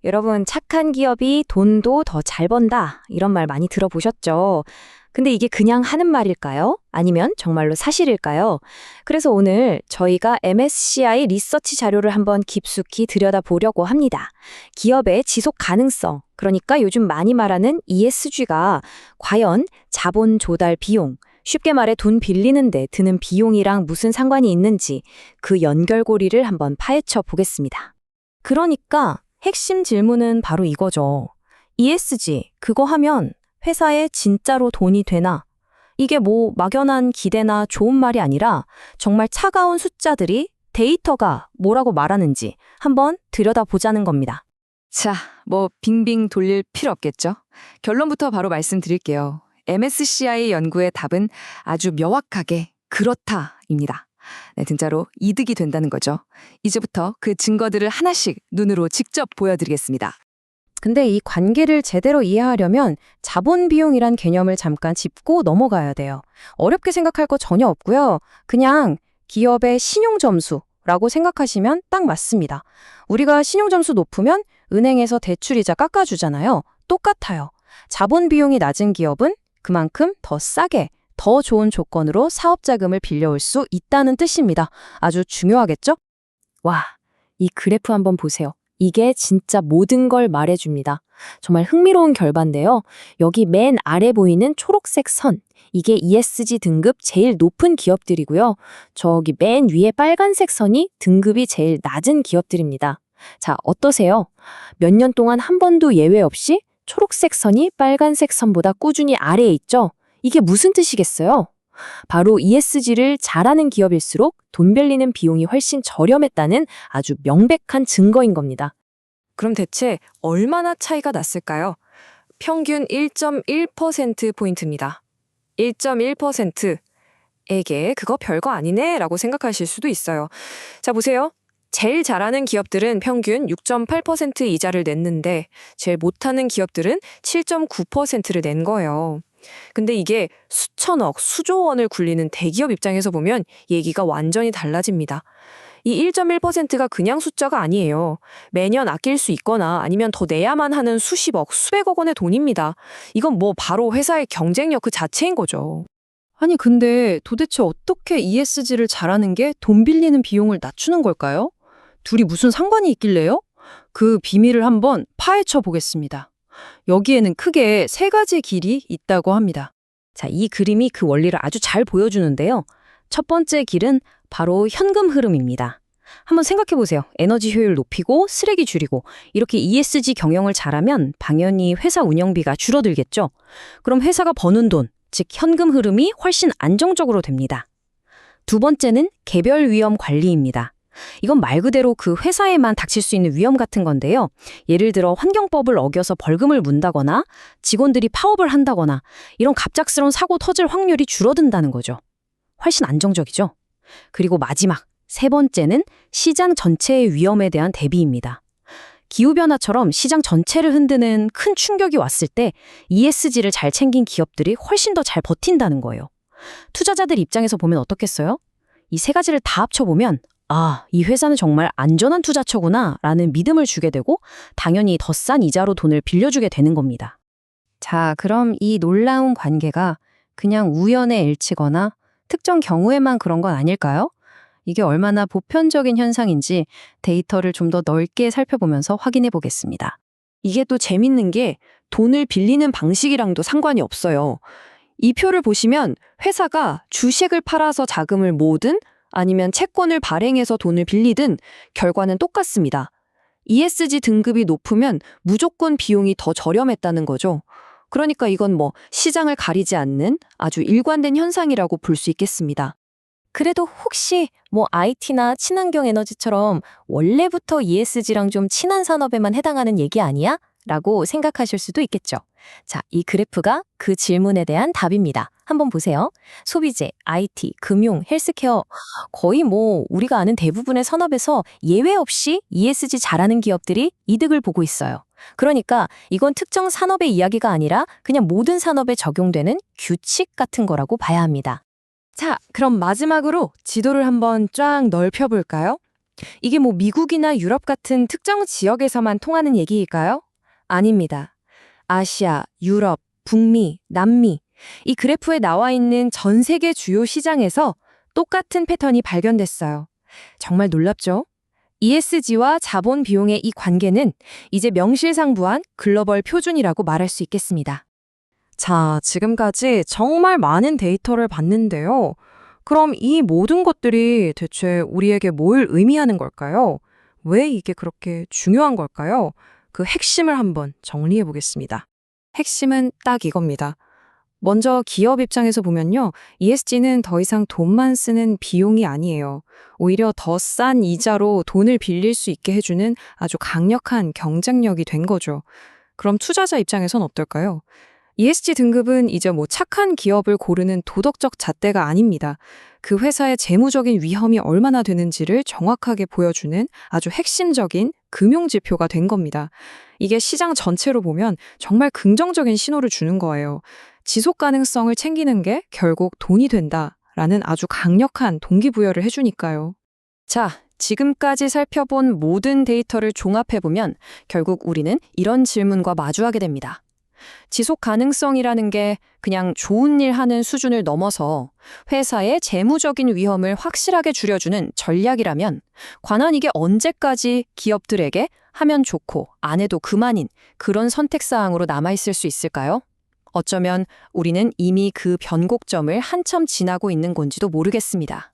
여러분, 착한 기업이 돈도 더 잘 번다. 이런 말 많이 들어보셨죠? 근데 이게 그냥 하는 말일까요? 아니면 정말로 사실일까요? 그래서 오늘 저희가 MSCI 리서치 자료를 한번 깊숙이 들여다보려고 합니다. 기업의 지속 가능성, 그러니까 요즘 많이 말하는 ESG가 과연 자본 조달 비용, 쉽게 말해 돈 빌리는데 드는 비용이랑 무슨 상관이 있는지 그 연결고리를 한번 파헤쳐 보겠습니다. 그러니까 핵심 질문은 바로 이거죠. ESG, 그거 하면 회사에 진짜로 돈이 되나? 이게 뭐 막연한 기대나 좋은 말이 아니라 정말 차가운 숫자들이 데이터가 뭐라고 말하는지 한번 들여다보자는 겁니다. 자, 뭐 빙빙 돌릴 필요 없겠죠? 결론부터 바로 말씀드릴게요. MSCI 연구의 답은 아주 명확하게 그렇다입니다. 네, 진짜로 이득이 된다는 거죠. 이제부터 그 증거들을 하나씩 눈으로 직접 보여드리겠습니다. 근데 이 관계를 제대로 이해하려면 자본 비용이란 개념을 잠깐 짚고 넘어가야 돼요. 어렵게 생각할 거 전혀 없고요. 그냥 기업의 신용 점수라고 생각하시면 딱 맞습니다. 우리가 신용 점수 높으면 은행에서 대출이자 깎아주잖아요. 똑같아요. 자본 비용이 낮은 기업은 그만큼 더 싸게, 더 좋은 조건으로 사업 자금을 빌려올 수 있다는 뜻입니다. 아주 중요하겠죠? 와, 이 그래프 한번 보세요. 이게 진짜 모든 걸 말해줍니다. 정말 흥미로운 결과인데요. 여기 맨 아래 보이는 초록색 선, 이게 ESG 등급 제일 높은 기업들이고요. 저기 맨 위에 빨간색 선이 등급이 제일 낮은 기업들입니다. 자, 어떠세요? 몇 년 동안 한 번도 예외 없이 초록색 선이 빨간색 선보다 꾸준히 아래에 있죠? 이게 무슨 뜻이겠어요? 바로 ESG를 잘하는 기업일수록 돈 빌리는 비용이 훨씬 저렴했다는 아주 명백한 증거인 겁니다. 그럼 대체 얼마나 차이가 났을까요? 평균 1.1%포인트입니다. 1.1%에게 그거 별거 아니네 라고 생각하실 수도 있어요. 자, 보세요. 제일 잘하는 기업들은 평균 6.8% 이자를 냈는데 제일 못하는 기업들은 7.9%를 낸 거예요. 근데 이게 수천억, 수조 원을 굴리는 대기업 입장에서 보면 얘기가 완전히 달라집니다. 이 1.1%가 그냥 숫자가 아니에요. 매년 아낄 수 있거나 아니면 더 내야만 하는 수십억, 수백억 원의 돈입니다. 이건 뭐 바로 회사의 경쟁력 그 자체인 거죠. 아니, 근데 도대체 어떻게 ESG를 잘하는 게 돈 빌리는 비용을 낮추는 걸까요? 둘이 무슨 상관이 있길래요? 그 비밀을 한번 파헤쳐 보겠습니다. 여기에는 크게 세 가지 길이 있다고 합니다. 자, 이 그림이 그 원리를 아주 잘 보여주는데요. 첫 번째 길은 바로 현금 흐름입니다. 한번 생각해 보세요. 에너지 효율 높이고 쓰레기 줄이고 이렇게 ESG 경영을 잘하면 당연히 회사 운영비가 줄어들겠죠. 그럼 회사가 버는 돈, 즉 현금 흐름이 훨씬 안정적으로 됩니다. 두 번째는 개별 위험 관리입니다. 이건 말 그대로 그 회사에만 닥칠 수 있는 위험 같은 건데요. 예를 들어 환경법을 어겨서 벌금을 문다거나 직원들이 파업을 한다거나 이런 갑작스러운 사고 터질 확률이 줄어든다는 거죠. 훨씬 안정적이죠. 그리고 마지막, 세 번째는 시장 전체의 위험에 대한 대비입니다. 기후변화처럼 시장 전체를 흔드는 큰 충격이 왔을 때 ESG를 잘 챙긴 기업들이 훨씬 더 잘 버틴다는 거예요. 투자자들 입장에서 보면 어떻겠어요? 이 세 가지를 다 합쳐보면 아, 이 회사는 정말 안전한 투자처구나 라는 믿음을 주게 되고 당연히 더 싼 이자로 돈을 빌려주게 되는 겁니다. 자, 그럼 이 놀라운 관계가 그냥 우연의 일치거나 특정 경우에만 그런 건 아닐까요? 이게 얼마나 보편적인 현상인지 데이터를 좀 더 넓게 살펴보면서 확인해 보겠습니다. 이게 또 재밌는 게 돈을 빌리는 방식이랑도 상관이 없어요. 이 표를 보시면 회사가 주식을 팔아서 자금을 모으든 아니면 채권을 발행해서 돈을 빌리든 결과는 똑같습니다. ESG 등급이 높으면 무조건 비용이 더 저렴했다는 거죠. 그러니까 이건 뭐 시장을 가리지 않는 아주 일관된 현상이라고 볼 수 있겠습니다. 그래도 혹시 뭐 IT나 친환경 에너지처럼 원래부터 ESG랑 좀 친한 산업에만 해당하는 얘기 아니야? 라고 생각하실 수도 있겠죠. 자, 이 그래프가 그 질문에 대한 답입니다. 한번 보세요. 소비재, IT, 금융, 헬스케어 거의 뭐 우리가 아는 대부분의 산업에서 예외 없이 ESG 잘하는 기업들이 이득을 보고 있어요. 그러니까 이건 특정 산업의 이야기가 아니라 그냥 모든 산업에 적용되는 규칙 같은 거라고 봐야 합니다. 자, 그럼 마지막으로 지도를 한번 쫙 넓혀볼까요? 이게 뭐 미국이나 유럽 같은 특정 지역에서만 통하는 얘기일까요? 아닙니다. 아시아, 유럽, 북미, 남미, 이 그래프에 나와 있는 전 세계 주요 시장에서 똑같은 패턴이 발견됐어요. 정말 놀랍죠? ESG와 자본 비용의 이 관계는 이제 명실상부한 글로벌 표준이라고 말할 수 있겠습니다. 자, 지금까지 정말 많은 데이터를 봤는데요. 그럼 이 모든 것들이 대체 우리에게 뭘 의미하는 걸까요? 왜 이게 그렇게 중요한 걸까요? 그 핵심을 한번 정리해 보겠습니다. 핵심은 딱 이겁니다. 먼저 기업 입장에서 보면요. ESG는 더 이상 돈만 쓰는 비용이 아니에요. 오히려 더 싼 이자로 돈을 빌릴 수 있게 해주는 아주 강력한 경쟁력이 된 거죠. 그럼 투자자 입장에선 어떨까요? ESG 등급은 이제 뭐 착한 기업을 고르는 도덕적 잣대가 아닙니다. 그 회사의 재무적인 위험이 얼마나 되는지를 정확하게 보여주는 아주 핵심적인 금융지표가 된 겁니다. 이게 시장 전체로 보면 정말 긍정적인 신호를 주는 거예요. 지속 가능성을 챙기는 게 결국 돈이 된다라는 아주 강력한 동기부여를 해주니까요. 자, 지금까지 살펴본 모든 데이터를 종합해보면 결국 우리는 이런 질문과 마주하게 됩니다. 지속 가능성이라는 게 그냥 좋은 일 하는 수준을 넘어서 회사의 재무적인 위험을 확실하게 줄여주는 전략이라면 과연 이게 언제까지 기업들에게 하면 좋고 안 해도 그만인 그런 선택사항으로 남아있을 수 있을까요? 어쩌면 우리는 이미 그 변곡점을 한참 지나고 있는 건지도 모르겠습니다.